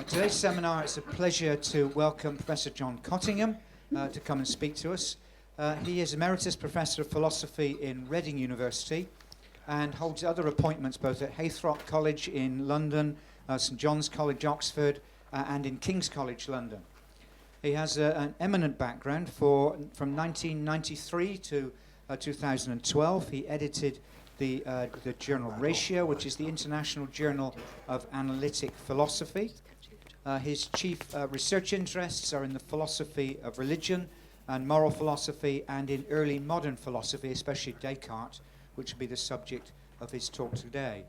today's seminar, it's a pleasure to welcome Professor John Cottingham to come and speak to us. He is Emeritus Professor of Philosophy in Reading University and holds other appointments both at Haythrock College in London, St John's College, Oxford, and in King's College, London. He has an eminent background. From 1993 to 2012, he edited the journal Ratio, which is the International Journal of Analytic Philosophy. His chief research interests are in the philosophy of religion and moral philosophy, and in early modern philosophy, especially Descartes, which will be the subject of his talk today.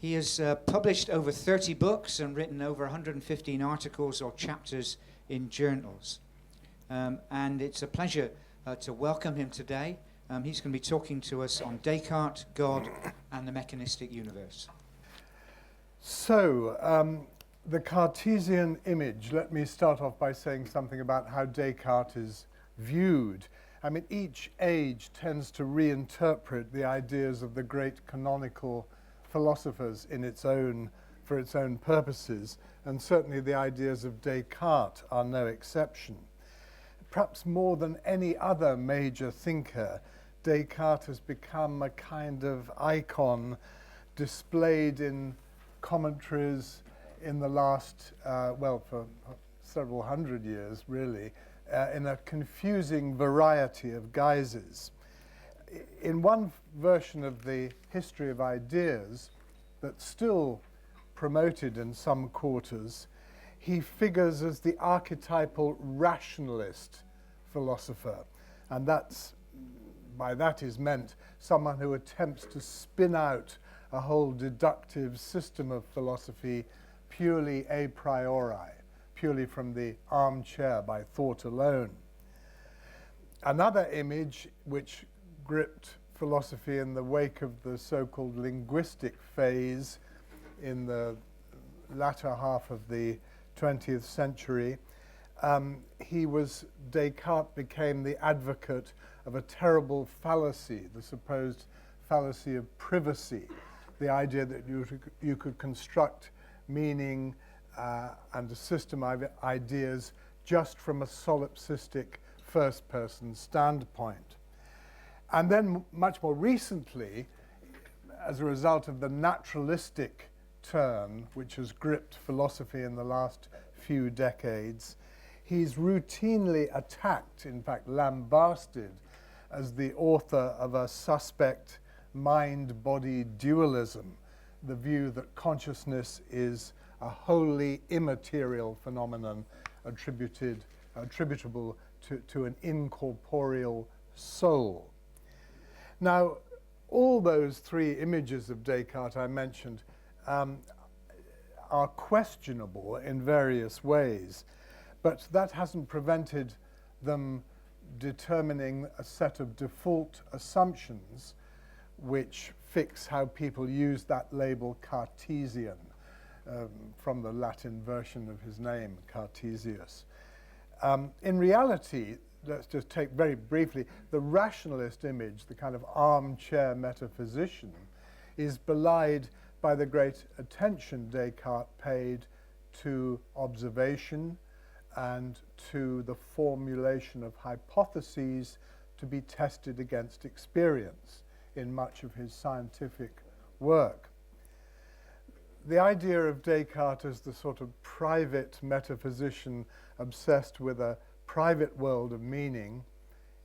He has published over 30 books and written over 115 articles or chapters in journals. And it's a pleasure to welcome him today. He's going to be talking to us on Descartes, God, and the mechanistic universe. So, the Cartesian image, let me start off by saying something about how Descartes is viewed. I mean, each age tends to reinterpret the ideas of the great canonical philosophers for its own purposes, and certainly the ideas of Descartes are no exception. Perhaps more than any other major thinker, Descartes has become a kind of icon displayed in commentaries in the last, for several hundred years, really, in a confusing variety of guises. In one version of the History of Ideas that's still promoted in some quarters, he figures as the archetypal rationalist philosopher, and by that is meant someone who attempts to spin out a whole deductive system of philosophy purely a priori, purely from the armchair by thought alone. Another image which gripped philosophy in the wake of the so-called linguistic phase in the latter half of the 20th century, Descartes became the advocate of a terrible fallacy, the supposed fallacy of privacy, the idea that you could construct meaning and a system of ideas just from a solipsistic first-person standpoint. And then much more recently, as a result of the naturalistic turn which has gripped philosophy in the last few decades, he's routinely attacked, in fact lambasted, as the author of a suspect mind-body dualism, the view that consciousness is a wholly immaterial phenomenon attributable to an incorporeal soul. Now, all those three images of Descartes I mentioned are questionable in various ways, but that hasn't prevented them determining a set of default assumptions which fix how people use that label Cartesian, from the Latin version of his name, Cartesius. In reality, let's just take very briefly, the rationalist image, the kind of armchair metaphysician, is belied by the great attention Descartes paid to observation and to the formulation of hypotheses to be tested against experience in much of his scientific work. The idea of Descartes as the sort of private metaphysician obsessed with a private world of meaning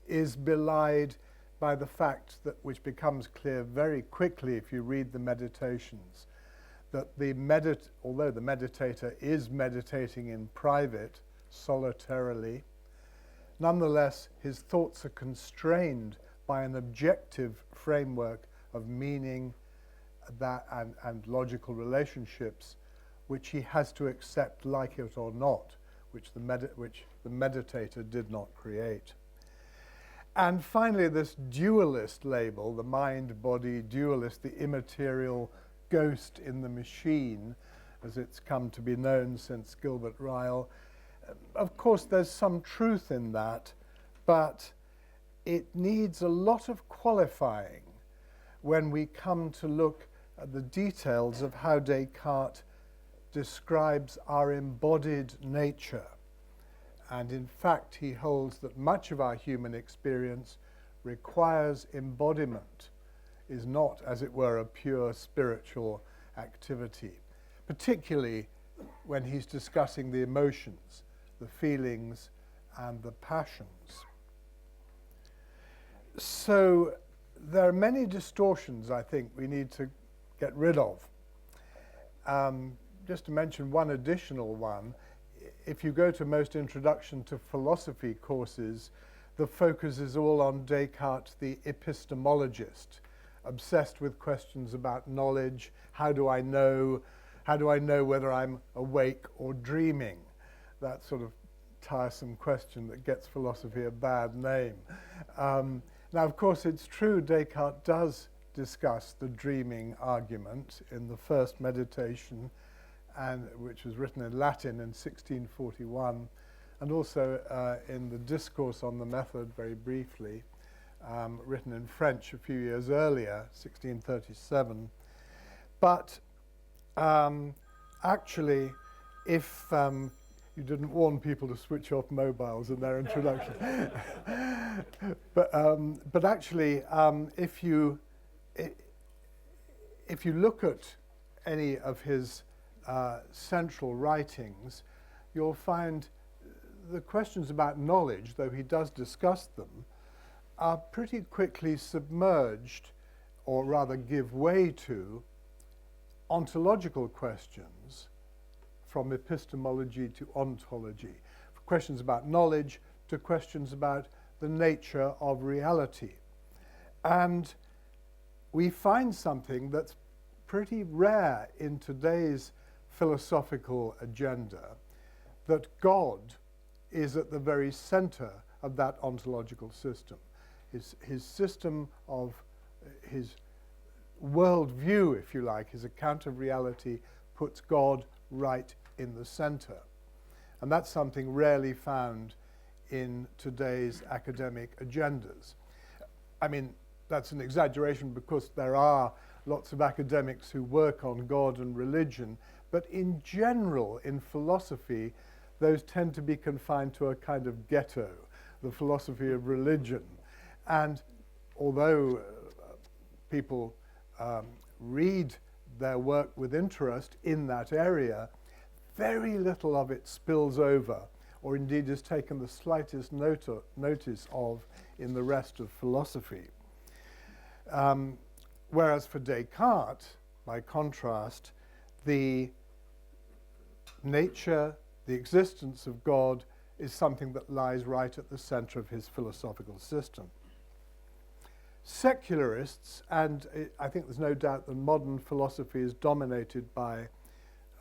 is belied by the fact that, which becomes clear very quickly if you read the Meditations, that although the meditator is meditating in private, solitarily, nonetheless his thoughts are constrained by an objective framework of meaning and logical relationships, which he has to accept like it or not, which the meditator did not create. And finally, this dualist label, the mind-body dualist, the immaterial ghost in the machine, as it's come to be known since Gilbert Ryle. Of course, there's some truth in that, but it needs a lot of qualifying when we come to look at the details of how Descartes describes our embodied nature. And in fact, he holds that much of our human experience requires embodiment, is not, as it were, a pure spiritual activity, particularly when he's discussing the emotions, the feelings, and the passions. So there are many distortions, I think, we need to get rid of. Just to mention one additional one, if you go to most introduction to philosophy courses, the focus is all on Descartes, the epistemologist, obsessed with questions about knowledge. How do I know whether I'm awake or dreaming? That sort of tiresome question that gets philosophy a bad name. Now, of course, it's true Descartes does discuss the dreaming argument in the first meditation, and which was written in Latin in 1641, and also in the Discourse on the Method, very briefly, written in French a few years earlier, 1637. But actually, if you didn't warn people to switch off mobiles in their introduction, but actually, if you look at any of his central writings, you'll find the questions about knowledge, though he does discuss them, are pretty quickly submerged, or rather give way to, ontological questions, from epistemology to ontology, questions about knowledge to questions about the nature of reality. And we find something that's pretty rare in today's philosophical agenda, that God is at the very center of that ontological system. His system of, his worldview, if you like, his account of reality puts God right in the center. And that's something rarely found in today's academic agendas. I mean, that's an exaggeration because there are lots of academics who work on God and religion, but in general, in philosophy, those tend to be confined to a kind of ghetto, the philosophy of religion. And although people read their work with interest in that area, very little of it spills over, or indeed is taken the slightest notice of in the rest of philosophy. Whereas for Descartes, by contrast, the nature, the existence of God is something that lies right at the center of his philosophical system. Secularists, and I think there's no doubt that modern philosophy is dominated by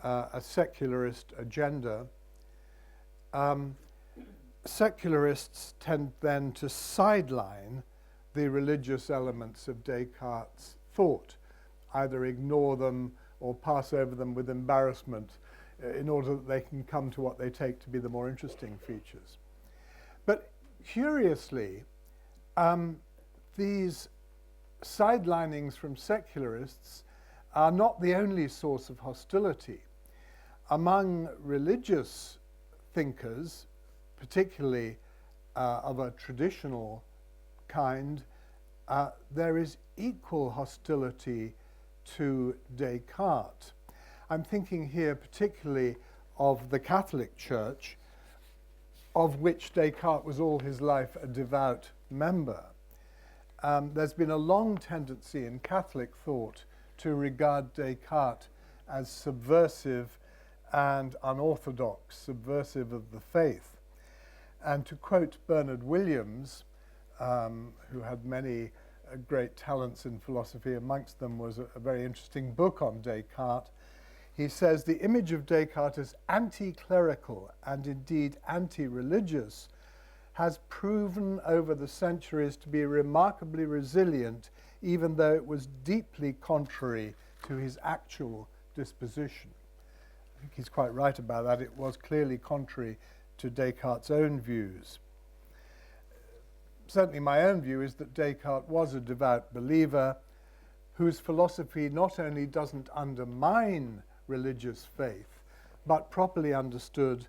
a secularist agenda, secularists tend then to sideline the religious elements of Descartes' thought, either ignore them or pass over them with embarrassment in order that they can come to what they take to be the more interesting features. But curiously, these sidelinings from secularists are not the only source of hostility. Among religious thinkers, particularly of a traditional kind, there is equal hostility to Descartes. I'm thinking here particularly of the Catholic Church, of which Descartes was all his life a devout member. There's been a long tendency in Catholic thought to regard Descartes as subversive and unorthodox, subversive of the faith. And to quote Bernard Williams, who had many great talents in philosophy, amongst them was a very interesting book on Descartes, he says, "The image of Descartes as anti-clerical and indeed anti-religious has proven over the centuries to be remarkably resilient, even though it was deeply contrary to his actual disposition." I think he's quite right about that. It was clearly contrary to Descartes' own views. Certainly my own view is that Descartes was a devout believer whose philosophy not only doesn't undermine religious faith, but properly understood,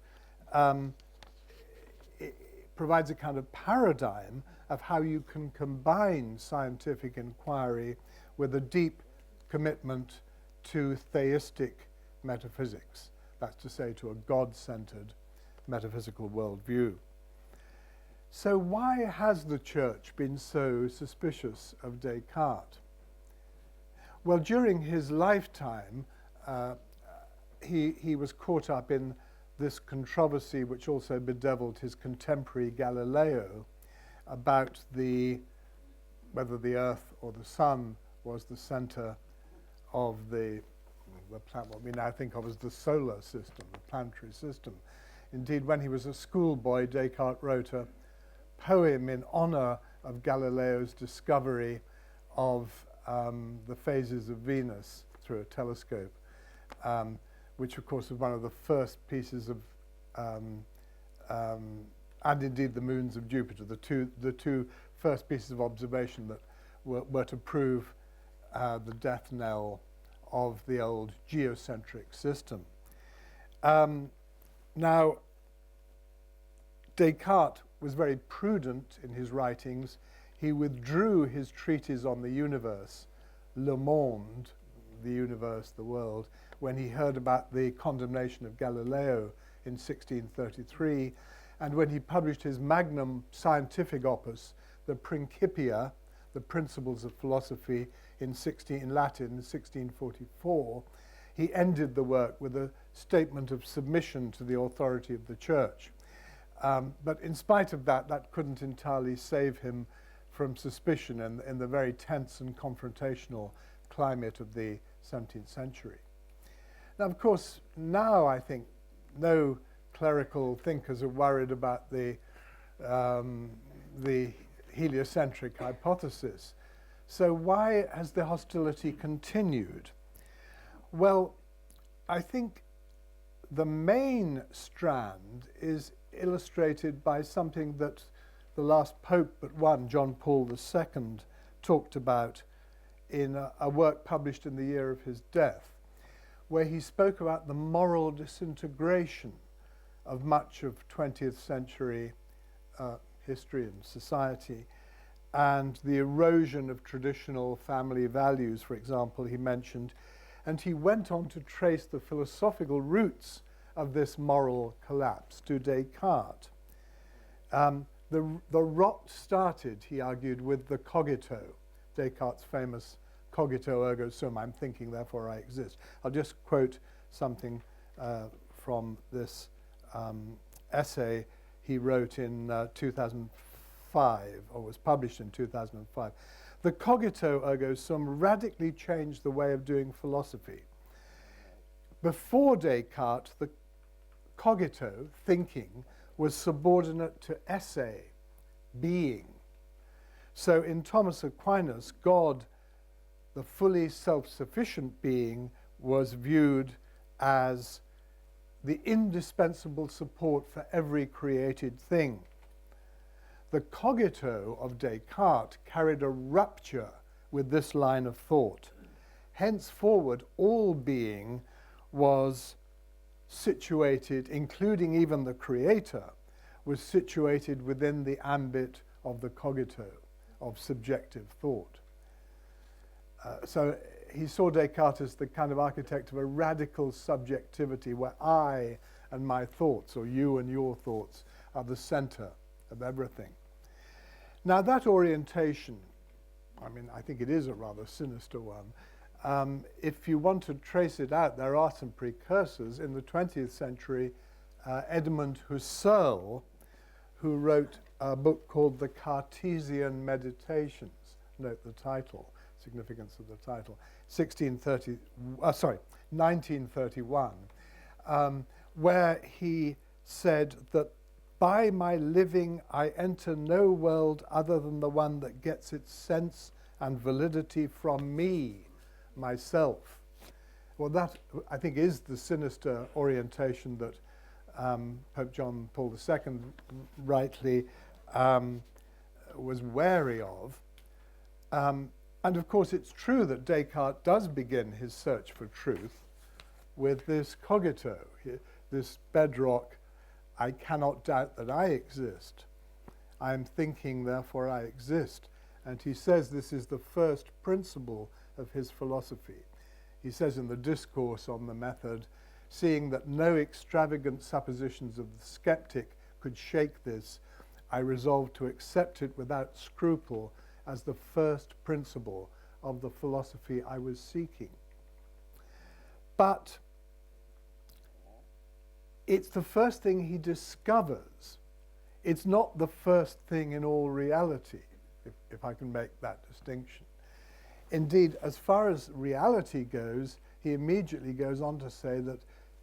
it provides a kind of paradigm of how you can combine scientific inquiry with a deep commitment to theistic metaphysics. That's to say, to a God-centered metaphysical worldview. So why has the Church been so suspicious of Descartes? Well, during his lifetime, he was caught up in this controversy which also bedeviled his contemporary Galileo about whether the Earth or the Sun was the center of what we now think of as the solar system, the planetary system. Indeed, when he was a schoolboy, Descartes wrote a poem in honor of Galileo's discovery of the phases of Venus through a telescope, which of course was one of the first pieces of, and indeed the moons of Jupiter, the two first pieces of observation that were to prove the death knell of the old geocentric system. Now, Descartes was very prudent in his writings. He withdrew his treatise on the universe, Le Monde, the universe, the world, when he heard about the condemnation of Galileo in 1633, and when he published his magnum scientific opus, the Principia, the Principles of Philosophy, in Latin, in 1644, he ended the work with a statement of submission to the authority of the Church. But in spite of that, that couldn't entirely save him from suspicion in the very tense and confrontational climate of the 17th century. Now, of course, now I think no clerical thinkers are worried about the heliocentric hypothesis. So why has the hostility continued? Well, I think the main strand is illustrated by something that the last Pope but one, John Paul II, talked about in a work published in the year of his death, where he spoke about the moral disintegration of much of 20th century history and society, and the erosion of traditional family values, for example, he mentioned. And he went on to trace the philosophical roots of this moral collapse to Descartes. The rot started, he argued, with the cogito, Descartes' famous cogito ergo sum, I'm thinking, therefore I exist. I'll just quote something from this essay he wrote in 2005, or was published in 2005. The cogito ergo sum radically changed the way of doing philosophy. Before Descartes, the cogito, thinking, was subordinate to esse, being. So in Thomas Aquinas, God, the fully self-sufficient being, was viewed as the indispensable support for every created thing. The cogito of Descartes carried a rupture with this line of thought. Henceforward, all being was situated, including even the creator, was situated within the ambit of the cogito, of subjective thought. So he saw Descartes as the kind of architect of a radical subjectivity where I and my thoughts, or you and your thoughts, are the center of everything. Now that orientation, I mean, I think it is a rather sinister one. If you want to trace it out, there are some precursors. In the 20th century, Edmund Husserl, who wrote a book called The Cartesian Meditations, note the title, significance of the title, 1931, where he said that by my living I enter no world other than the one that gets its sense and validity from me, myself. Well, that, I think, is the sinister orientation that Pope John Paul II rightly was wary of. And of course, it's true that Descartes does begin his search for truth with this cogito. this bedrock, I cannot doubt that I exist. I am thinking, therefore I exist. And he says this is the first principle of his philosophy. He says in the discourse on the method, seeing that no extravagant suppositions of the skeptic could shake this, I resolved to accept it without scruple as the first principle of the philosophy I was seeking. But it's the first thing he discovers. It's not the first thing in all reality, if I can make that distinction. Indeed, as far as reality goes, he immediately goes on to say that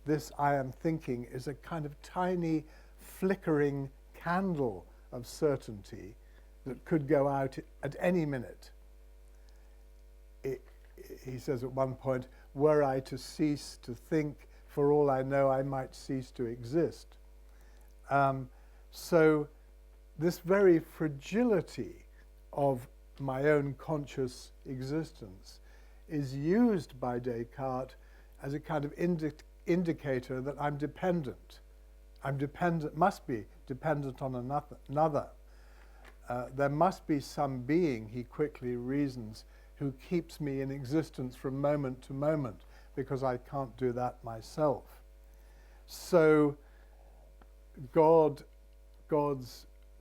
this I am thinking is a kind of tiny flickering candle of certainty that could go out at any minute. He says at one point, were I to cease to think, for all I know, I might cease to exist. So this very fragility of my own conscious existence is used by Descartes as a kind of indicator that I'm dependent. I'm dependent, must be dependent on another. There must be some being, he quickly reasons, who keeps me in existence from moment to moment, because I can't do that myself. So God's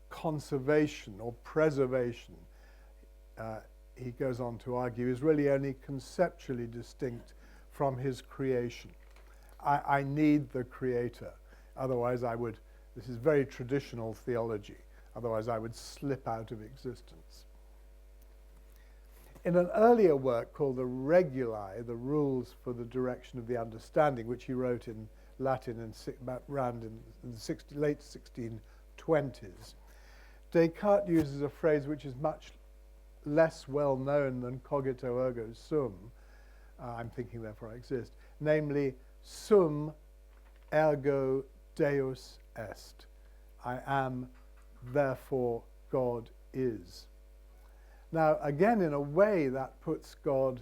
conservation or preservation, he goes on to argue, is really only conceptually distinct from his creation. I need the creator, otherwise I would, this is very traditional theology, otherwise I would slip out of existence. In an earlier work called the Reguli, the Rules for the Direction of the Understanding, which he wrote in Latin in the late 1620s, Descartes uses a phrase which is much less well known than cogito ergo sum, I'm thinking therefore I exist, namely sum ergo Deus est. I am, therefore God is. Now, again, in a way, that puts God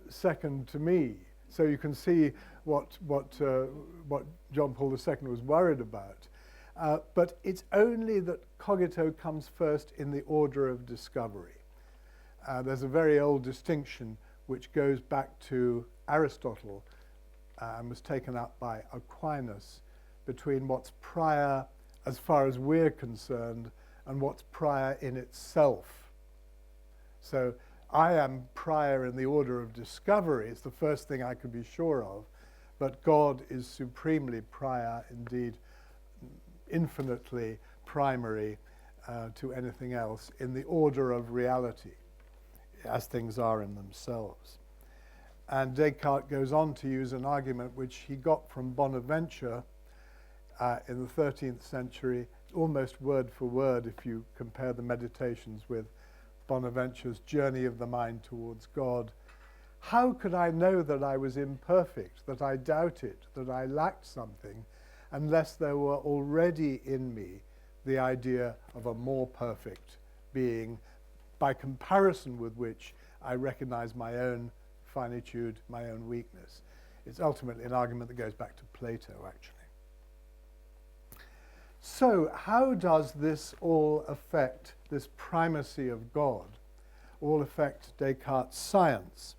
second to me. So you can see what John Paul II was worried about. But it's only that cogito comes first in the order of discovery. There's a very old distinction which goes back to Aristotle and was taken up by Aquinas between what's prior as far as we're concerned and what's prior in itself. So I am prior in the order of discovery. It's the first thing I could be sure of. But God is supremely prior, indeed infinitely primary to anything else in the order of reality, as things are in themselves. And Descartes goes on to use an argument which he got from Bonaventure in the 13th century, almost word for word if you compare the Meditations with Bonaventure's Journey of the Mind towards God. How could I know that I was imperfect, that I doubted, that I lacked something, unless there were already in me the idea of a more perfect being, by comparison with which I recognize my own finitude, my own weakness? It's ultimately an argument that goes back to Plato, actually. So how does this all affect, this primacy of God, all affect Descartes' science?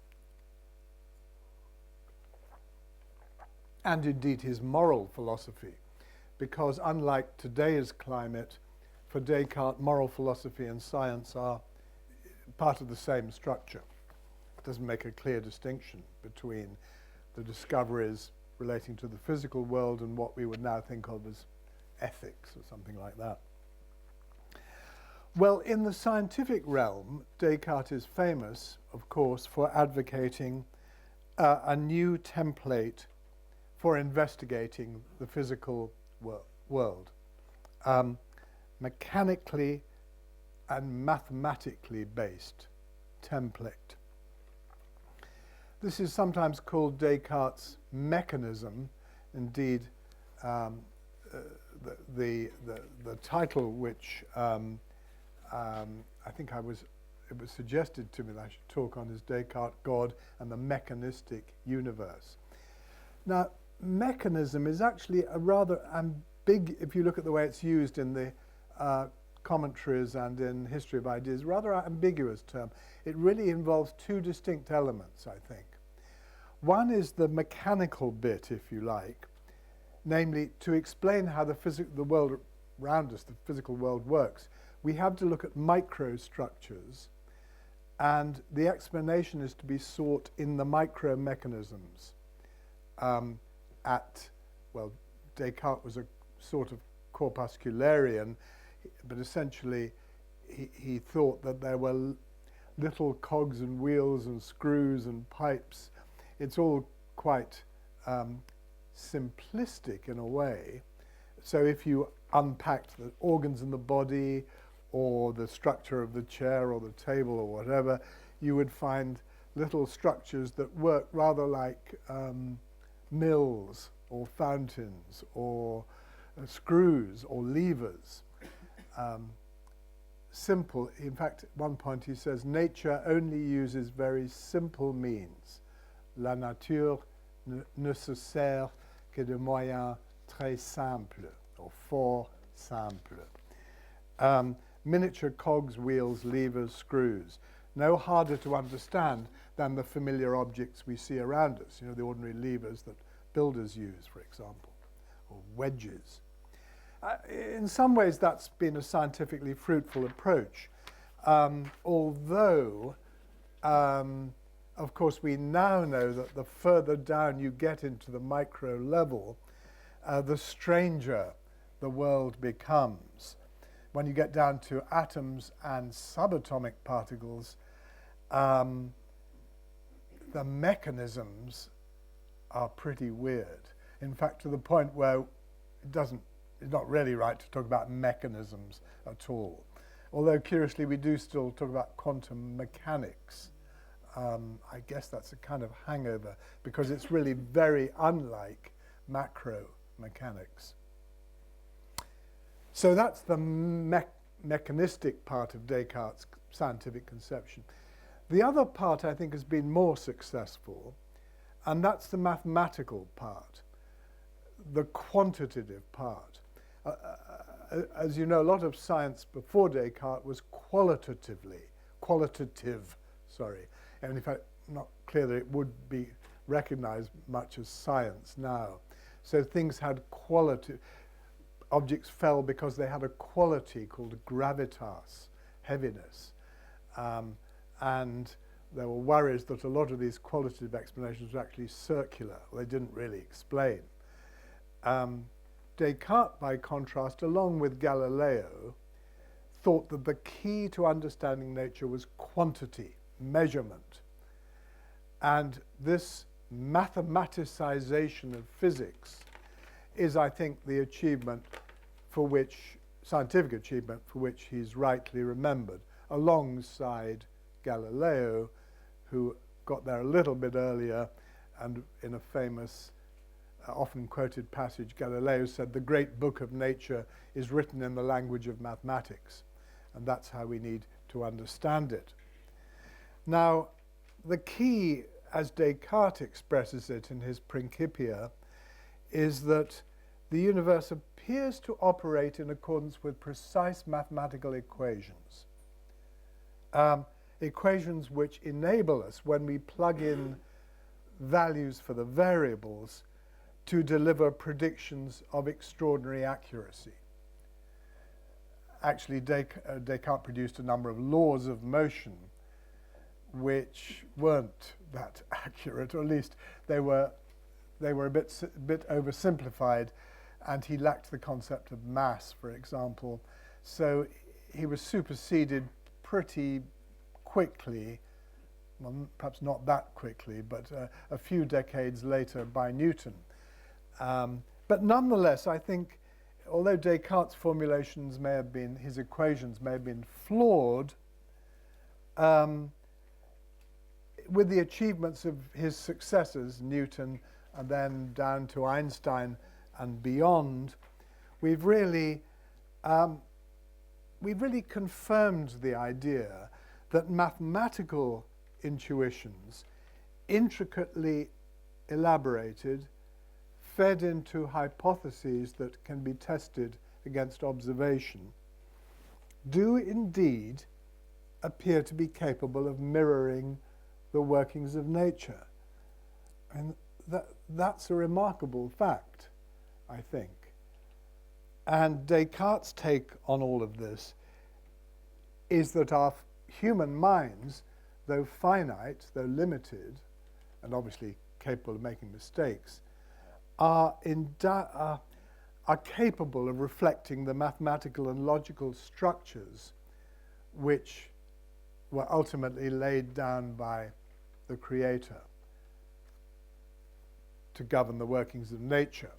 And indeed his moral philosophy, because unlike today's climate, for Descartes, moral philosophy and science are part of the same structure. It doesn't make a clear distinction between the discoveries relating to the physical world and what we would now think of as ethics or something like that. Well, in the scientific realm, Descartes is famous, of course, for advocating a new template for investigating the physical world, mechanically and mathematically based template. This is sometimes called Descartes' mechanism. Indeed, the title which I think it was suggested to me that I should talk on is Descartes, God and the Mechanistic Universe. Now, mechanism is actually a rather big, if you look at the way it's used in the commentaries and in History of Ideas, rather ambiguous term. It really involves two distinct elements, I think. One is the mechanical bit, if you like, namely to explain how the world around us, the physical world works. We have to look at microstructures, and the explanation is to be sought in the micromechanisms. Well, Descartes was a sort of corpuscularian, but essentially he thought that there were little cogs and wheels and screws and pipes. It's all quite simplistic in a way. So if you unpacked the organs in the body or the structure of the chair or the table or whatever, you would find little structures that work rather like mills or fountains or screws or levers. Simple. In fact, at one point he says, nature only uses very simple means. La nature ne se sert que de moyens très simples, or fort simples. Miniature cogs, wheels, levers, screws. No harder to understand than the familiar objects we see around us, you know, the ordinary levers that builders use, for example, or wedges. In some ways, that's been a scientifically fruitful approach, although, of course, we now know that the further down you get into the micro level, the stranger the world becomes. When you get down to atoms and subatomic particles, the mechanisms are pretty weird. In fact, to the point where it's not really right to talk about mechanisms at all. Although, curiously, we do still talk about quantum mechanics. I guess that's a kind of hangover, because it's really very unlike macro mechanics. So that's the mechanistic part of Descartes' scientific conception. The other part, I think, has been more successful, and that's the mathematical part, the quantitative part. As you know, a lot of science before Descartes was qualitative, and in fact, not clear that it would be recognized much as science now. So things had quality. Objects fell because they had a quality called gravitas, heaviness. And there were worries that a lot of these qualitative explanations were actually circular. They didn't really explain. Descartes, by contrast, along with Galileo, thought that the key to understanding nature was quantity, measurement. And this mathematicization of physics is, I think, the achievement for which, scientific achievement for which he's rightly remembered, alongside Galileo, who got there a little bit earlier, and in a famous, often quoted passage, Galileo said, "The great book of nature is written in the language of mathematics," and that's how we need to understand it. Now, the key, as Descartes expresses it in his Principia, is that the universe appears to operate in accordance with precise mathematical equations. Equations which enable us, when we plug in values for the variables, to deliver predictions of extraordinary accuracy. Actually, Descartes produced a number of laws of motion which weren't that accurate, or at least they were a bit oversimplified, and he lacked the concept of mass, for example. So he was superseded pretty quickly, well, perhaps not that quickly, but a few decades later by Newton. But nonetheless, I think, although Descartes' formulations may have been, his equations may have been flawed, with the achievements of his successors, Newton, and then down to Einstein and beyond, we've really confirmed the idea that mathematical intuitions, intricately elaborated, fed into hypotheses that can be tested against observation, do indeed appear to be capable of mirroring the workings of nature. And that's a remarkable fact, I think. And Descartes' take on all of this is that our human minds, though finite, though limited, and obviously capable of making mistakes, are capable of reflecting the mathematical and logical structures which were ultimately laid down by the Creator to govern the workings of nature.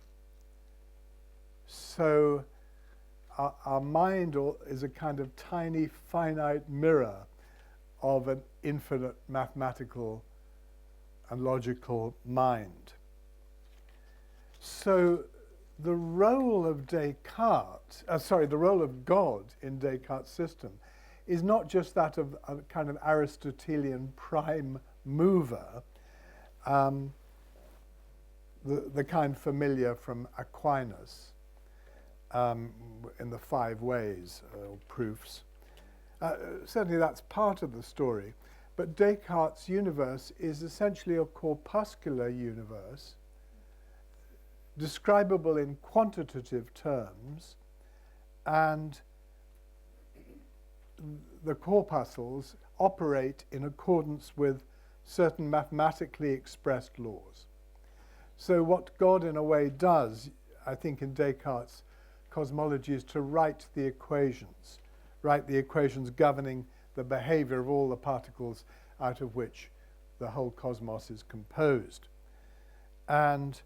So our mind is a kind of tiny, finite mirror of an infinite mathematical and logical mind. So the role of the role of God in Descartes' system is not just that of a kind of Aristotelian prime mover, the kind familiar from Aquinas in the 5 ways or proofs. Certainly that's part of the story, but Descartes' universe is essentially a corpuscular universe, describable in quantitative terms, and the corpuscles operate in accordance with certain mathematically expressed laws. So what God in a way does, I think, in Descartes' cosmology is to write the equations governing the behavior of all the particles out of which the whole cosmos is composed. And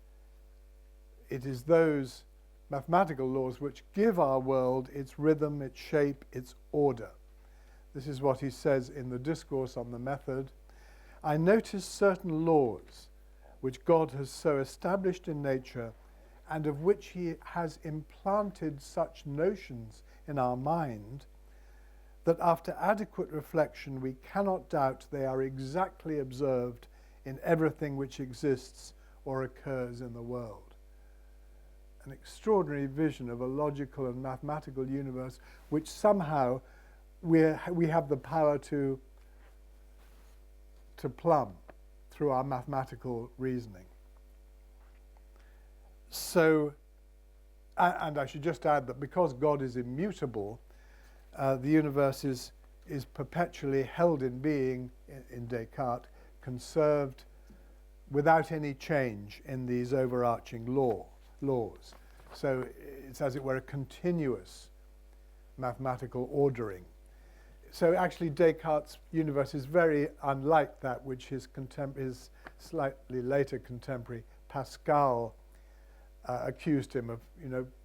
it is those mathematical laws which give our world its rhythm, its shape, its order. This is what he says in the Discourse on the Method. I notice certain laws which God has so established in nature and of which he has implanted such notions in our mind that after adequate reflection we cannot doubt they are exactly observed in everything which exists or occurs in the world. An extraordinary vision of a logical and mathematical universe which somehow we have the power to plumb through our mathematical reasoning. So, and I should just add that because God is immutable, the universe is perpetually held in being, in Descartes, conserved without any change in these overarching laws. So it's, as it were, a continuous mathematical ordering. So actually Descartes' universe is very unlike that which his slightly later contemporary Pascal accused him of.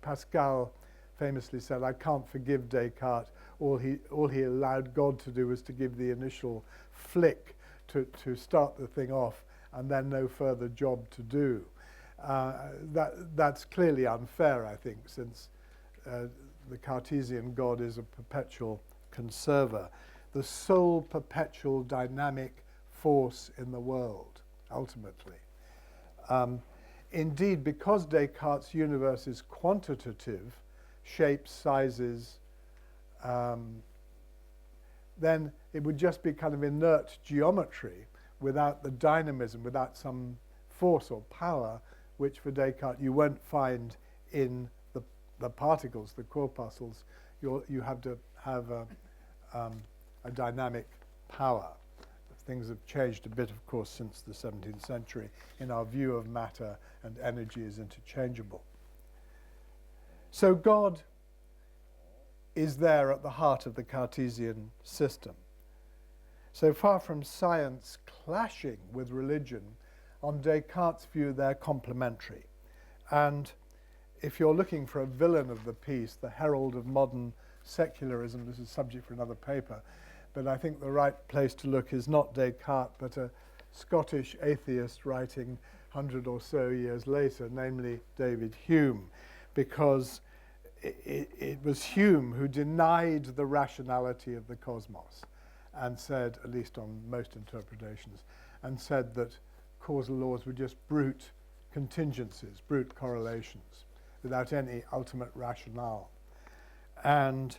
Pascal famously said, I can't forgive Descartes. All he allowed God to do was to give the initial flick to start the thing off, and then no further job to do. That's clearly unfair, I think, since the Cartesian God is a perpetual conserver, the sole perpetual dynamic force in the world, ultimately. Indeed, because Descartes' universe is quantitative, shapes, sizes, then it would just be kind of inert geometry without the dynamism, without some force or power, which for Descartes you won't find in the particles, the corpuscles. You have to have a dynamic power. Things have changed a bit, of course, since the 17th century in our view of matter and energy is interchangeable. So God is there at the heart of the Cartesian system. So far from science clashing with religion, on Descartes' view they're complementary. And if you're looking for a villain of the piece, the herald of modern secularism, this is subject for another paper, but I think the right place to look is not Descartes, but a Scottish atheist writing 100 or so years later, namely David Hume, because it was Hume who denied the rationality of the cosmos and said, at least on most interpretations, and said that causal laws were just brute contingencies, brute correlations, without any ultimate rationale. And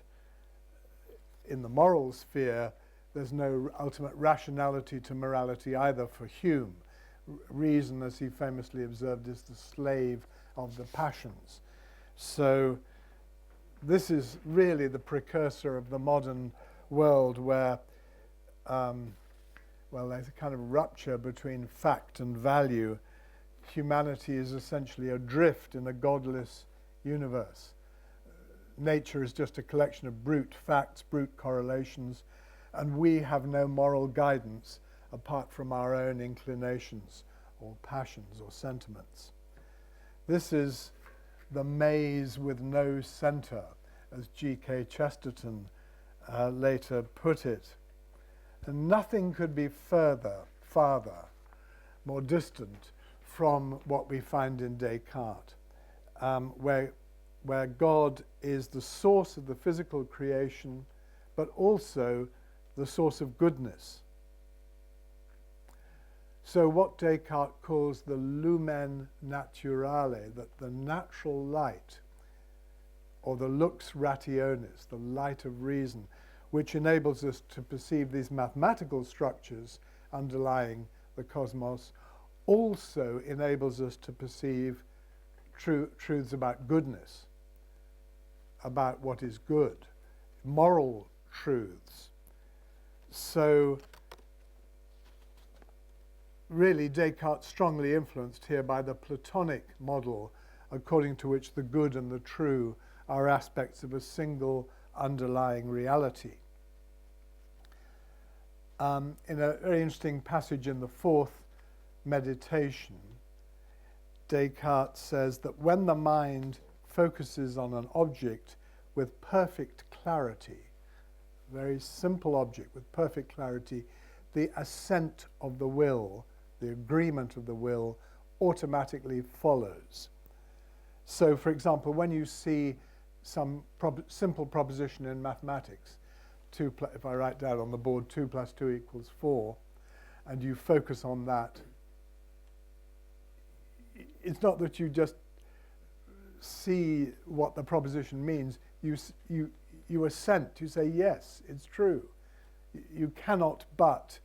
in the moral sphere, there's no ultimate rationality to morality either for Hume. Reason, as he famously observed, is the slave of the passions. So this is really the precursor of the modern world where, well, there's a kind of rupture between fact and value. Humanity is essentially adrift in a godless universe. Nature is just a collection of brute facts, brute correlations, and we have no moral guidance apart from our own inclinations or passions or sentiments. This is the maze with no center, as G.K. Chesterton later put it. And nothing could be farther, more distant from what we find in Descartes, where God is the source of the physical creation, but also the source of goodness. So what Descartes calls the lumen naturale, that the natural light, or the lux rationis, the light of reason, which enables us to perceive these mathematical structures underlying the cosmos, also enables us to perceive truths about goodness, about what is good, moral truths. So really Descartes strongly influenced here by the Platonic model, according to which the good and the true are aspects of a single underlying reality. In a very interesting passage in the fourth meditation, Descartes says that when the mind focuses on an object with perfect clarity, very simple object with perfect clarity, the assent of the will, the agreement of the will, automatically follows. So, for example, when you see some simple proposition in mathematics, if I write down on the board 2 + 2 = 4, and you focus on that, it's not that you just see what the proposition means, you assent, you say, yes, it's true. You cannot but,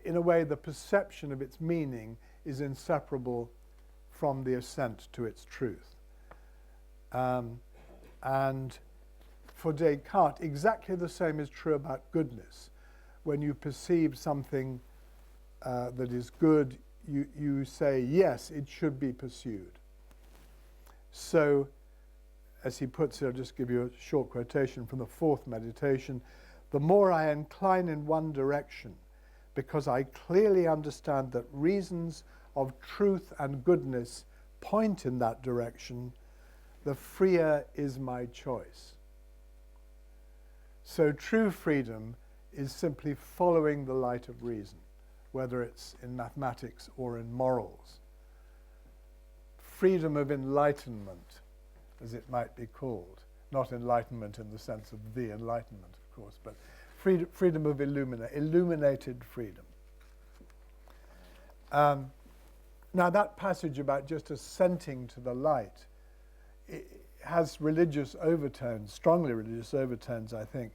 in a way, the perception of its meaning is inseparable from the assent to its truth. And for Descartes, exactly the same is true about goodness. When you perceive something that is good, you say, yes, it should be pursued. So, as he puts it, I'll just give you a short quotation from the fourth meditation. The more I incline in one direction, because I clearly understand that reasons of truth and goodness point in that direction, the freer is my choice. So true freedom is simply following the light of reason, whether it's in mathematics or in morals. Freedom of enlightenment, as it might be called. Not enlightenment in the sense of the enlightenment, of course, but freedom of illuminated freedom. Now that passage about just assenting to the light, it has religious overtones, strongly religious overtones, I think.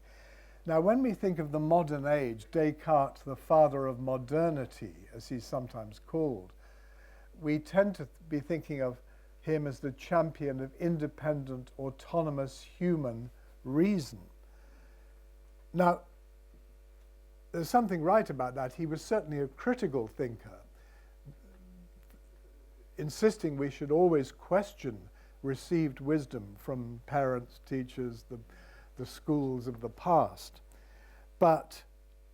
Now when we think of the modern age, Descartes, the father of modernity, as he's sometimes called, we tend to be thinking of him as the champion of independent, autonomous human reason. Now, there's something right about that. He was certainly a critical thinker, insisting we should always question received wisdom from parents, teachers, the schools of the past. But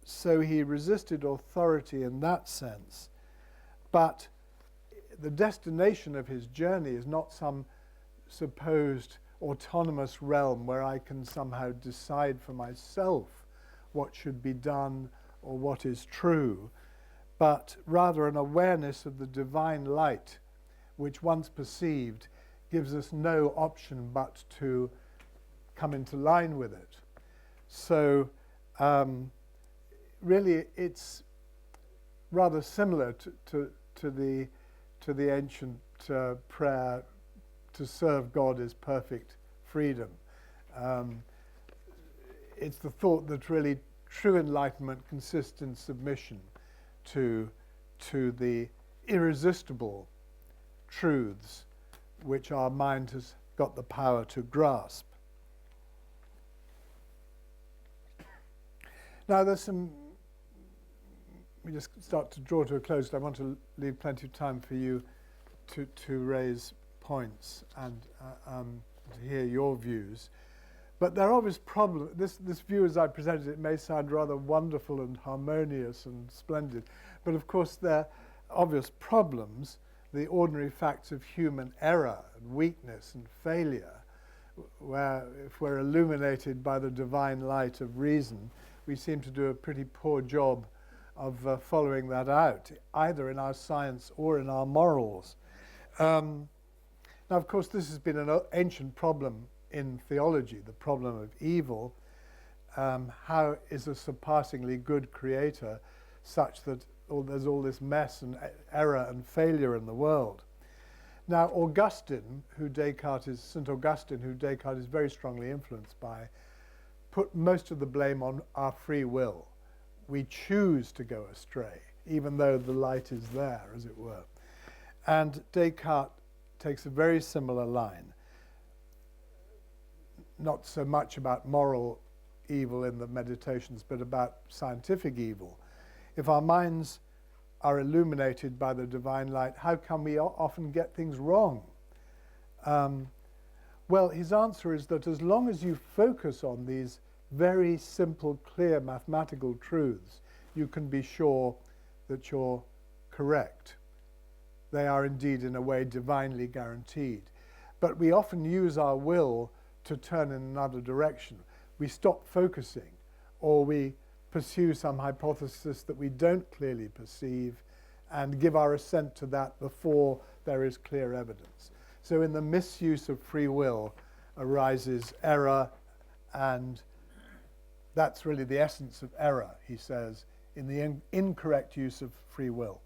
so he resisted authority in that sense. But the destination of his journey is not some supposed autonomous realm where I can somehow decide for myself what should be done or what is true, but rather an awareness of the divine light, which once perceived gives us no option but to come into line with it. So really it's rather similar to the ancient prayer, to serve God is perfect freedom. It's the thought that really true enlightenment consists in submission to the irresistible truths which our mind has got the power to grasp. Now there's some, we just start to draw to a close. I want to leave plenty of time for you to raise points and to hear your views. But there are obvious problems. This view as I presented it may sound rather wonderful and harmonious and splendid, but of course there are obvious problems, the ordinary facts of human error and weakness and failure, where if we're illuminated by the divine light of reason, we seem to do a pretty poor job of following that out, either in our science or in our morals. Now, of course, this has been an ancient problem in theology, the problem of evil. How is a surpassingly good creator such that there's all this mess and error and failure in the world? Now, St. Augustine, who Descartes is very strongly influenced by, put most of the blame on our free will. We choose to go astray, even though the light is there, as it were. And Descartes takes a very similar line, not so much about moral evil in the Meditations, but about scientific evil. If our minds are illuminated by the divine light, how come we often get things wrong? Well, his answer is that as long as you focus on these very simple, clear mathematical truths, you can be sure that you're correct. They are indeed, in a way, divinely guaranteed. But we often use our will to turn in another direction. We stop focusing, or we pursue some hypothesis that we don't clearly perceive and give our assent to that before there is clear evidence. So in the misuse of free will arises error, and that's really the essence of error, he says, in the incorrect use of free will.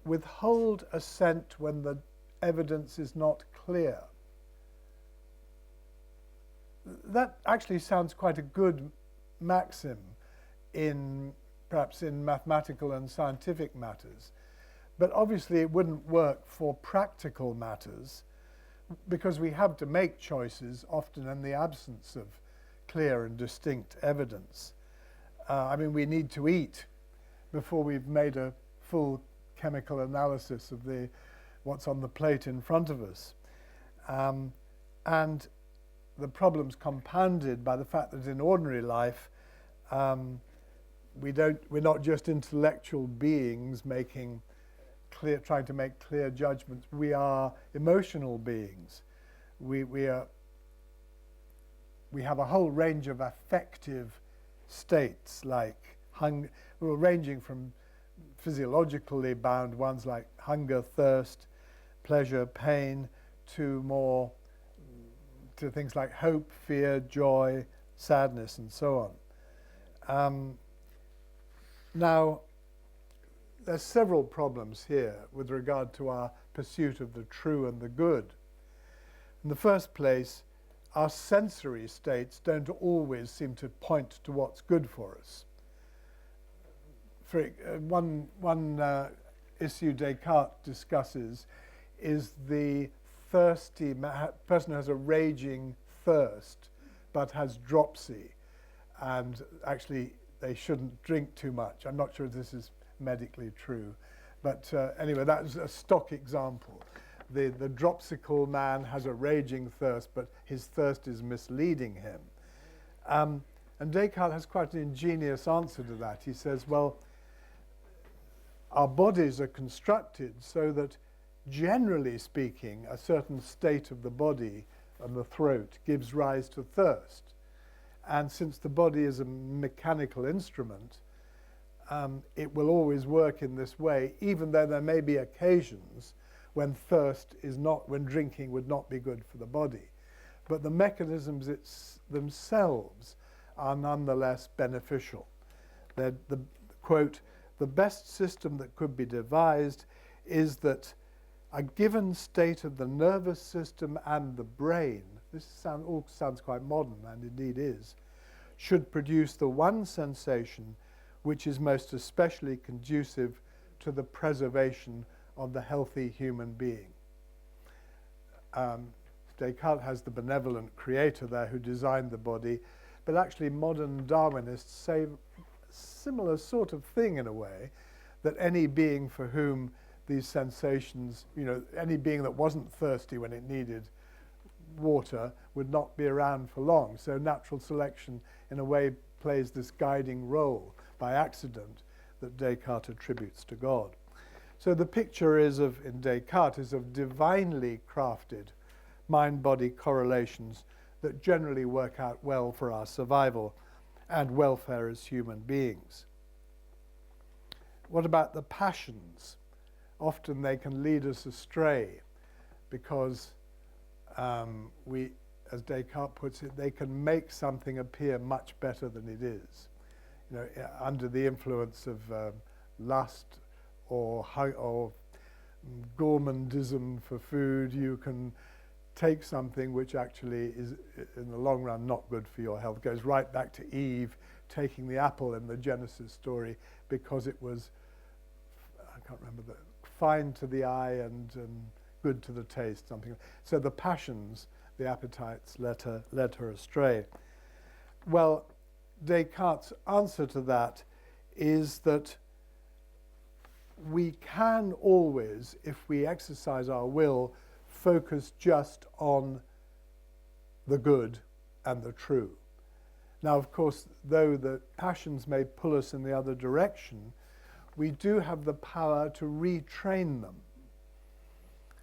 Withhold assent when the evidence is not clear. That actually sounds quite a good maxim perhaps in mathematical and scientific matters, but obviously it wouldn't work for practical matters, because we have to make choices often in the absence of clear and distinct evidence. I mean, we need to eat before we've made a full chemical analysis of what's on the plate in front of us. And the problem's compounded by the fact that in ordinary life, we're not just intellectual beings trying to make clear judgments. We are emotional beings. We have a whole range of affective states, like ranging from physiologically bound ones like hunger, thirst, pleasure, pain, to things like hope, fear, joy, sadness, and so on. Now, there's several problems here with regard to our pursuit of the true and the good. In the first place, our sensory states don't always seem to point to what's good for us. For one issue Descartes discusses is the thirsty person who has a raging thirst but has dropsy, and actually they shouldn't drink too much. I'm not sure if this is medically true, but anyway, that is a stock example. The dropsical man has a raging thirst, but his thirst is misleading him. And Descartes has quite an ingenious answer to that. He says, well, our bodies are constructed so that, generally speaking, a certain state of the body and the throat gives rise to thirst. And since the body is a mechanical instrument, it will always work in this way, even though there may be occasions when when drinking would not be good for the body. But the mechanisms themselves are nonetheless beneficial. Quote, the best system that could be devised is that a given state of the nervous system and the brain, all sounds quite modern, and indeed is, should produce the one sensation which is most especially conducive to the preservation of the healthy human being. Descartes has the benevolent creator there who designed the body, but actually modern Darwinists say similar sort of thing in a way, that any being for whom these sensations, any being that wasn't thirsty when it needed water would not be around for long. So natural selection, in a way, plays this guiding role by accident that Descartes attributes to God. So the picture in Descartes is of divinely crafted mind-body correlations that generally work out well for our survival and welfare as human beings. What about the passions? Often they can lead us astray because as Descartes puts it, they can make something appear much better than it is. Under the influence of lust or gourmandism for food, you can take something which actually is, in the long run, not good for your health. It goes right back to Eve taking the apple in the Genesis story because it was, I can't remember, fine to the eye and good to the taste, something. So the passions, the appetites, led her astray. Well, Descartes' answer to that is that we can always, if we exercise our will, focus just on the good and the true. Now, of course, though the passions may pull us in the other direction, we do have the power to retrain them.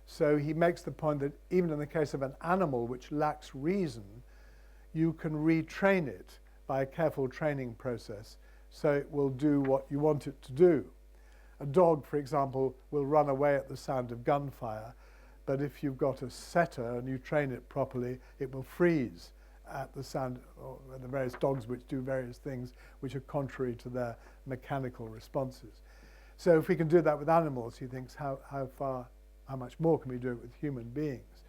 So he makes the point that even in the case of an animal which lacks reason, you can retrain it by a careful training process so it will do what you want it to do. A dog, for example, will run away at the sound of gunfire, but if you've got a setter and you train it properly, it will freeze at the sound of the various dogs which do various things which are contrary to their mechanical responses. So if we can do that with animals, he thinks, how much more can we do it with human beings?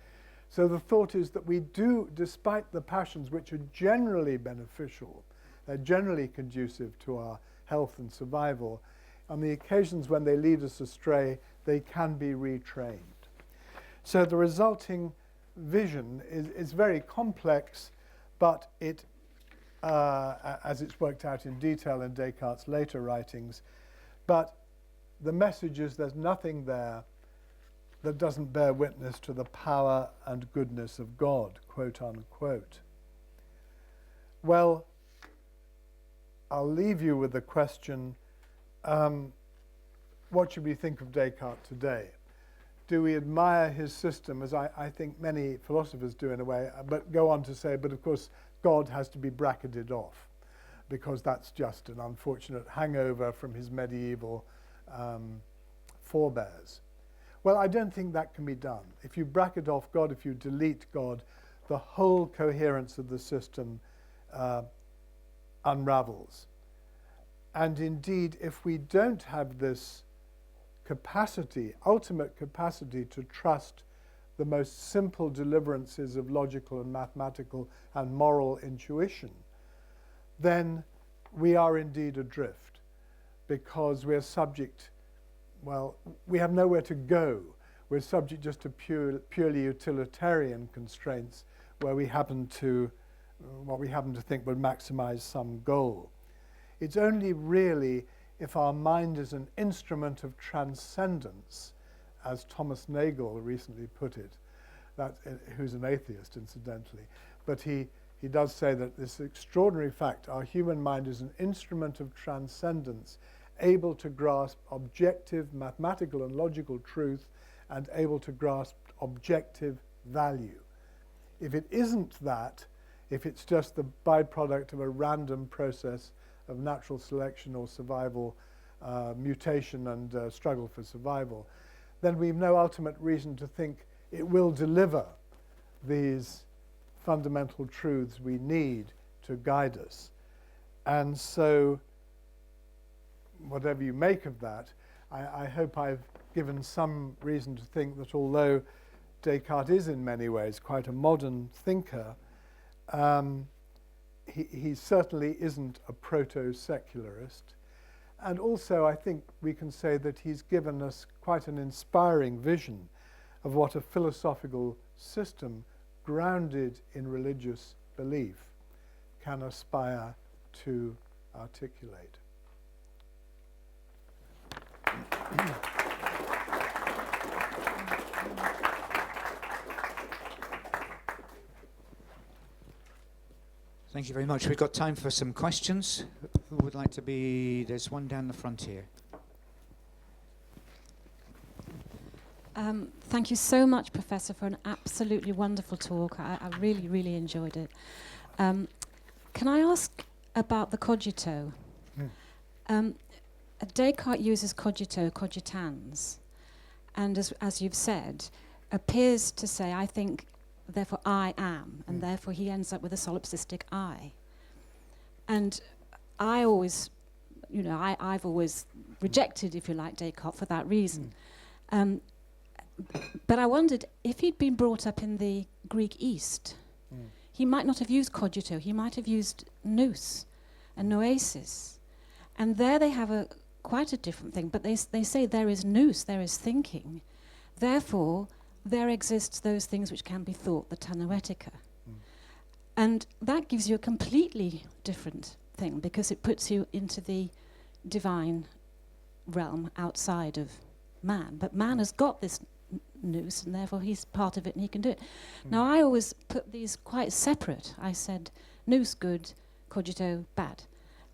So the thought is that we do, despite the passions which are generally beneficial, they're generally conducive to our health and survival, on the occasions when they lead us astray, they can be retrained. So the resulting vision is very complex, but it, as it's worked out in detail in Descartes' later writings, but the message is there's nothing there that doesn't bear witness to the power and goodness of God, quote unquote. Well, I'll leave you with the question, what should we think of Descartes today? Do we admire his system, as I think many philosophers do in a way, but go on to say, but of course God has to be bracketed off, because that's just an unfortunate hangover from his medieval forebears. Well, I don't think that can be done. If you bracket off God, if you delete God, the whole coherence of the system unravels. And indeed, if we don't have this capacity, ultimate capacity to trust the most simple deliverances of logical and mathematical and moral intuition, then we are indeed adrift, because we're subject, well, we have nowhere to go. We're subject just to purely utilitarian constraints where we happen to, what we happen to think would maximize some goal. It's only really if our mind is an instrument of transcendence, as Thomas Nagel recently put it, who's an atheist, incidentally, but he does say that this extraordinary fact, our human mind is an instrument of transcendence, able to grasp objective mathematical and logical truth and able to grasp objective value. If it isn't that, if it's just the byproduct of a random process of natural selection or survival, mutation and struggle for survival, then we've no ultimate reason to think it will deliver these fundamental truths we need to guide us. And so, whatever you make of that, I hope I've given some reason to think that although Descartes is in many ways quite a modern thinker, he certainly isn't a proto-secularist. And also I think we can say that he's given us quite an inspiring vision of what a philosophical system grounded in religious belief can aspire to articulate. Thank you very much. We've got time for some questions. Who would like to be? There's one down the front here. Thank you so much, Professor, for an absolutely wonderful talk. I really, really enjoyed it. Can I ask about the cogito? Descartes uses cogito, cogitans, and as you've said, appears to say, I think, therefore I am, and therefore he ends up with a solipsistic I. And I always, I've always rejected, if you like, Descartes for that reason. But I wondered, if he'd been brought up in the Greek East, he might not have used cogito, he might have used nous and noesis. And there they have quite a different thing, but they say there is nous, there is thinking. Therefore, there exists those things which can be thought, the tanoetica. And that gives you a completely different thing, because it puts you into the divine realm outside of man. But man has got this nous, and therefore he's part of it and he can do it. Now, I always put these quite separate. I said nous good, cogito bad.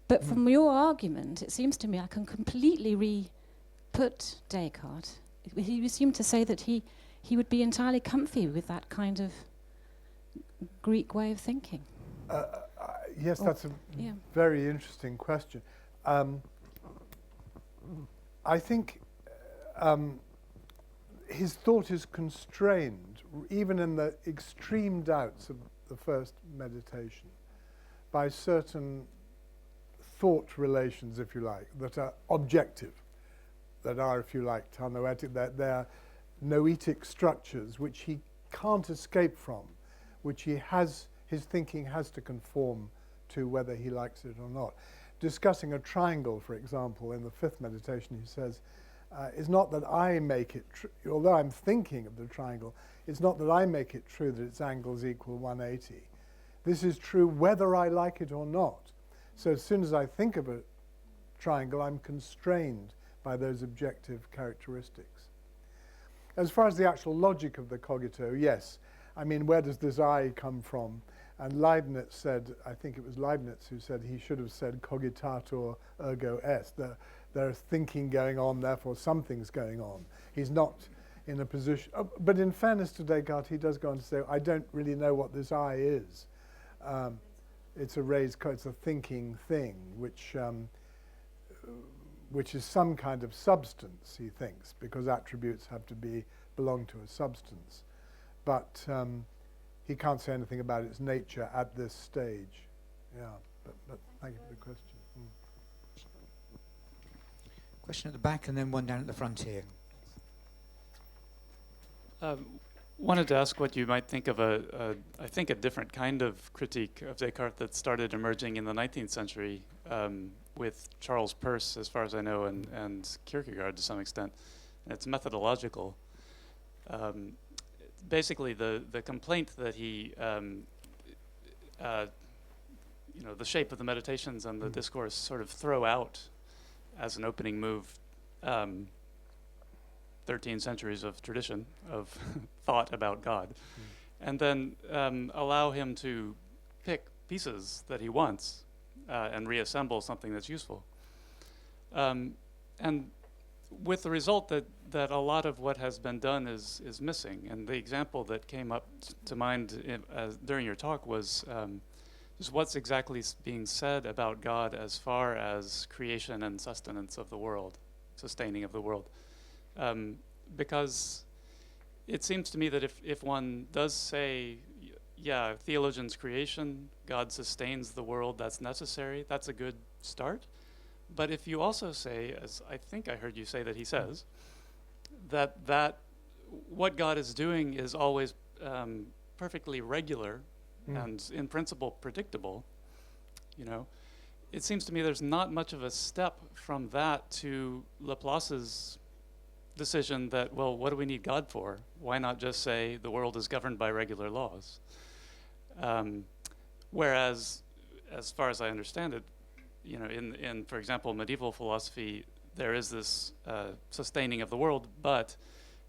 But from your argument, it seems to me I can completely re-put Descartes. He seemed to say that he would be entirely comfy with that kind of Greek way of thinking. Yes, that's a very interesting question. I think his thought is constrained, even in the extreme doubts of the first meditation, by certain thought relations, if you like, that are objective, that are, if you like, tanoetic, that they're noetic structures which he can't escape from, which his thinking has to conform to whether he likes it or not. Discussing a triangle, for example, in the fifth meditation, he says, it's not that I make it true, although I'm thinking of the triangle, it's not that I make it true that its angles equal 180. This is true whether I like it or not. So as soon as I think of a triangle, I'm constrained by those objective characteristics. As far as the actual logic of the cogito, yes. I mean, where does this I come from? And Leibniz said, I think it was Leibniz who said he should have said cogitator ergo est. There's thinking going on, therefore something's going on. He's not in a position... but in fairness to Descartes, he does go on to say, I don't really know what this I is. It's a thinking thing, which is some kind of substance, he thinks, because attributes have to belong to a substance. But he can't say anything about its nature at this stage. Yeah, but thank you for the question. Question at the back and then one down at the front here. Wanted to ask what you might think of I think a different kind of critique of Descartes that started emerging in the 19th century with Charles Peirce, as far as I know, and Kierkegaard to some extent. And it's methodological. Basically, the complaint that he, the shape of the meditations and the discourse sort of throw out as an opening move 13 centuries of tradition of thought about God, and then allow him to pick pieces that he wants and reassemble something that's useful. And with the result that a lot of what has been done is missing. And the example that came up to mind during your talk was just what's exactly being said about God as far as creation and sustenance of the world, sustaining of the world. Because it seems to me that if one does say, yeah, theologian's creation, God sustains the world, that's necessary, that's a good start. But if you also say, as I think I heard you say that he says, that what God is doing is always perfectly regular and in principle predictable, you know, it seems to me there's not much of a step from that to Laplace's decision that, well, what do we need God for? Why not just say the world is governed by regular laws? Whereas, as far as I understand it, you know, in for example, medieval philosophy, there is this sustaining of the world, but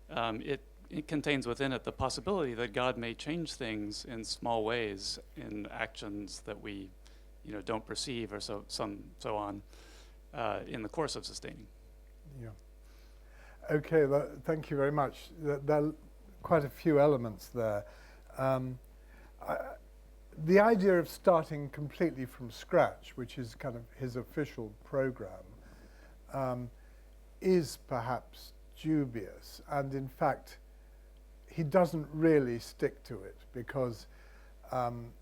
it contains within it the possibility that God may change things in small ways, in actions that we, you know, don't perceive, or so on, in the course of sustaining. Yeah. Okay, thank you very much. There are quite a few elements there. The idea of starting completely from scratch, which is kind of his official program, is perhaps dubious. And in fact, he doesn't really stick to it, because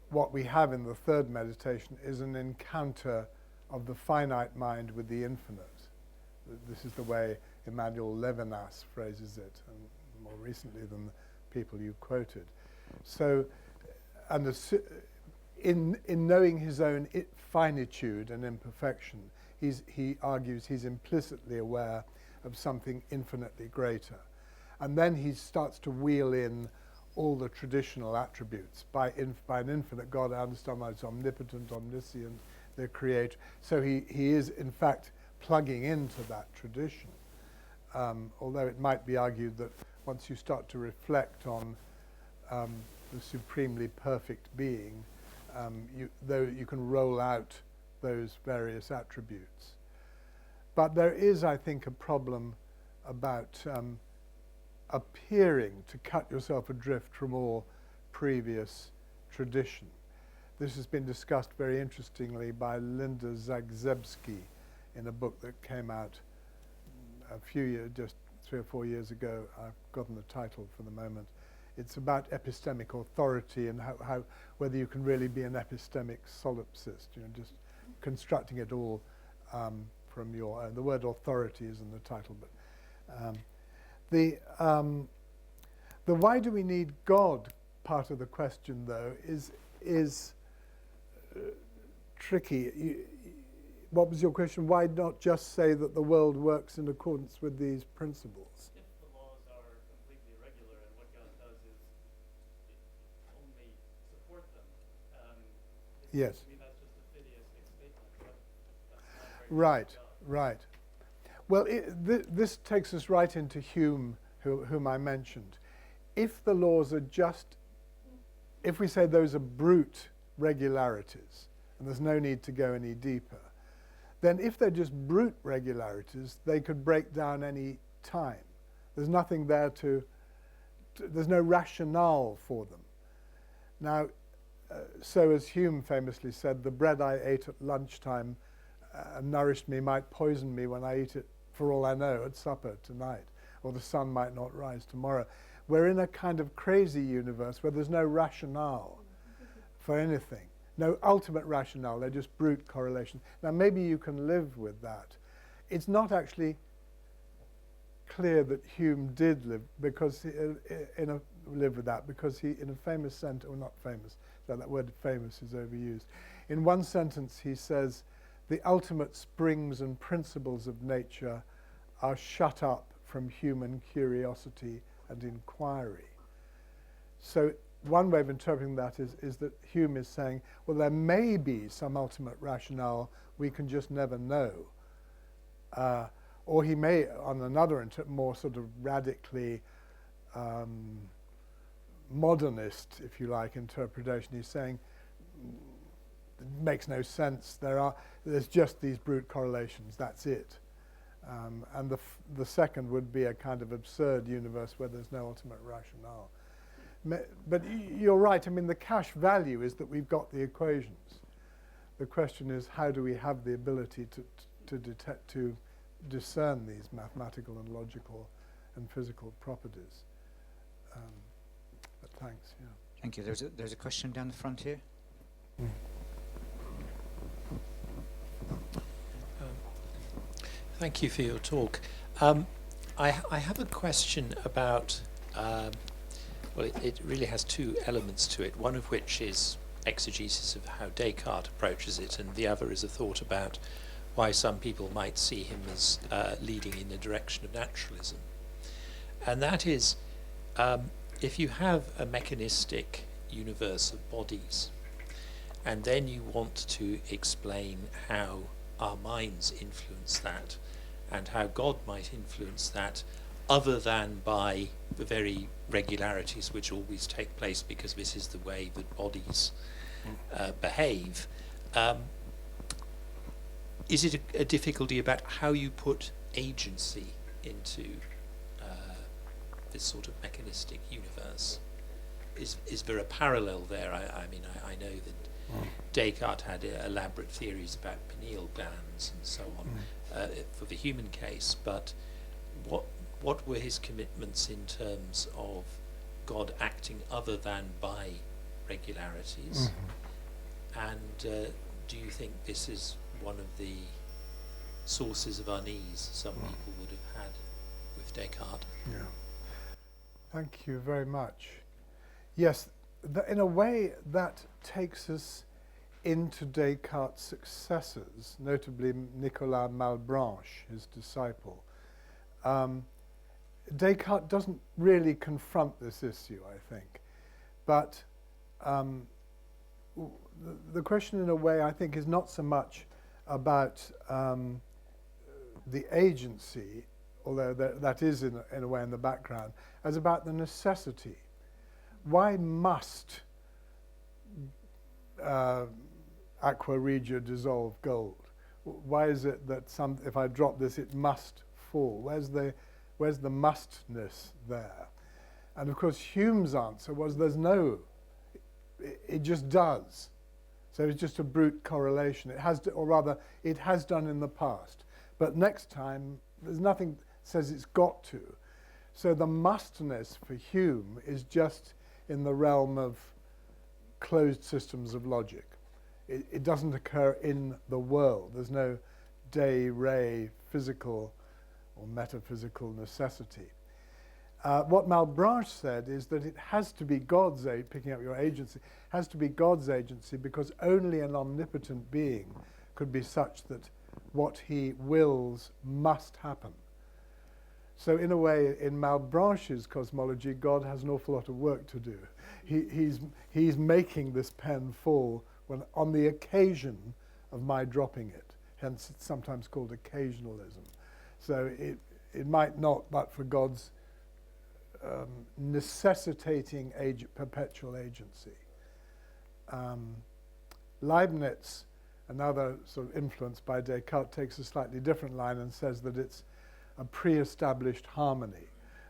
what we have in the third meditation is an encounter of the finite mind with the infinite. This is the way Emmanuel Levinas phrases it, and more recently than the people you quoted. So, and in knowing his own finitude and imperfection, he argues he's implicitly aware of something infinitely greater. And then he starts to wheel in all the traditional attributes. By an infinite God, I understand that it's omnipotent, omniscient, the creator. So he is, in fact, plugging into that tradition. Although it might be argued that once you start to reflect on the supremely perfect being, though you can roll out those various attributes. But there is, I think, a problem about appearing to cut yourself adrift from all previous tradition. This has been discussed very interestingly by Linda Zagzebski in a book that came out a few years, just 3 or 4 years ago. I've forgotten the title for the moment. It's about epistemic authority and how whether you can really be an epistemic solipsist, you know, just constructing it all from your own. The word authority is in the title, but the why do we need God part of the question, though, is tricky. What was your question? Why not just say that the world works in accordance with these principles? If the laws are completely regular and what God does is only support them, yes. To me that's just a fideistic statement. Right. Well, this takes us right into Hume, whom I mentioned. If the laws are just, if we say those are brute regularities, and there's no need to go any deeper, then if they're just brute regularities, they could break down any time. There's nothing there there's no rationale for them. Now, so as Hume famously said, the bread I ate at lunchtime nourished me might poison me when I eat it, for all I know, at supper tonight, or the sun might not rise tomorrow. We're in a kind of crazy universe where there's no rationale for anything. No ultimate rationale, they're just brute correlations. Now, maybe you can live with that. It's not actually clear that Hume did live with that, because he, in a famous sentence, or not famous, so that word famous is overused. In one sentence, he says, the ultimate springs and principles of nature are shut up from human curiosity and inquiry. So one way of interpreting that is that Hume is saying, well, there may be some ultimate rationale, we can just never know. Or he may, on another more sort of radically modernist, if you like, interpretation, he's saying, it makes no sense, there's just these brute correlations, that's it. And the second would be a kind of absurd universe where there's no ultimate rationale. But you're right, I mean, the cash value is that we've got the equations. The question is, how do we have the ability to discern these mathematical and logical and physical properties? But thanks, yeah. Thank you. There's a question down the front here. Thank you for your talk. I have a question about, well, it really has two elements to it, one of which is exegesis of how Descartes approaches it, and the other is a thought about why some people might see him as leading in the direction of naturalism. And that is, if you have a mechanistic universe of bodies, and then you want to explain how our minds influence that, and how God might influence that, other than by the very regularities which always take place because this is the way that bodies behave, is it a difficulty about how you put agency into this sort of mechanistic universe? Is there a parallel there? I mean, I know that Descartes had elaborate theories about pineal glands and so on for the human case, but what were his commitments in terms of God acting other than by regularities? And do you think this is one of the sources of unease some people would have had with Descartes? Yeah. Thank you very much. Yes, in a way that takes us into Descartes' successors, notably Nicolas Malebranche, his disciple. Descartes doesn't really confront this issue, I think, but the question in a way I think is not so much about the agency, although that is in a way in the background, as about the necessity. Why must aqua regia dissolve gold? Why is it that if I drop this it must fall? Where's the mustness there? And of course Hume's answer was there's no, it just does. So it's just a brute correlation. It has to, or rather it has done in the past, but next time there's nothing says it's got to. So the mustness for Hume is just in the realm of closed systems of logic. It doesn't occur in the world. There's no de re physical or metaphysical necessity. What Malebranche said is that it has to be God's aid, picking up your agency, has to be God's agency because only an omnipotent being could be such that what he wills must happen. So in a way, in Malebranche's cosmology, God has an awful lot of work to do. He's making this pen fall when on the occasion of my dropping it. Hence, it's sometimes called occasionalism. So it might not, but for God's necessitating perpetual agency. Leibniz, another sort of influenced by Descartes, takes a slightly different line and says that it's a pre-established harmony.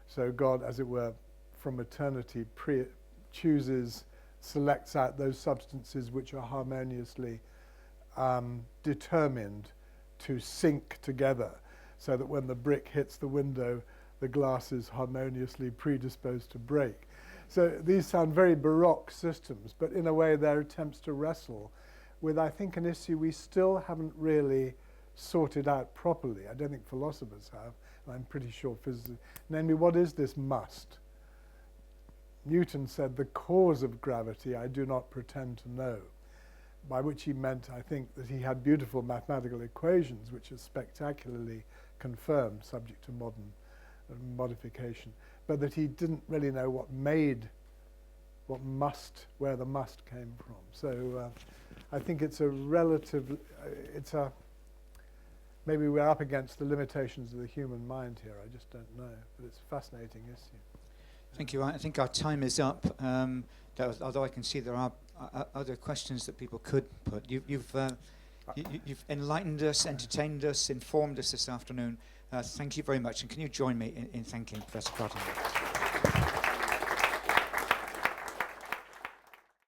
So God, as it were, from eternity selects out those substances which are harmoniously determined to sync together, so that when the brick hits the window, the glass is harmoniously predisposed to break. So these sound very Baroque systems, but in a way they're attempts to wrestle with, I think, an issue we still haven't really sorted out properly. I don't think philosophers have, and I'm pretty sure physicists. Namely, what is this must? Newton said, the cause of gravity I do not pretend to know, by which he meant, I think, that he had beautiful mathematical equations which are spectacularly confirmed, subject to modern modification, but that he didn't really know where the must came from. So I think it's a relative, maybe we're up against the limitations of the human mind here, I just don't know, but it's a fascinating issue. Thank you. I think our time is up, although I can see there are other questions that people could put. You've enlightened us, entertained us, informed us this afternoon. Thank you very much. And can you join me in thanking Professor Cottingham?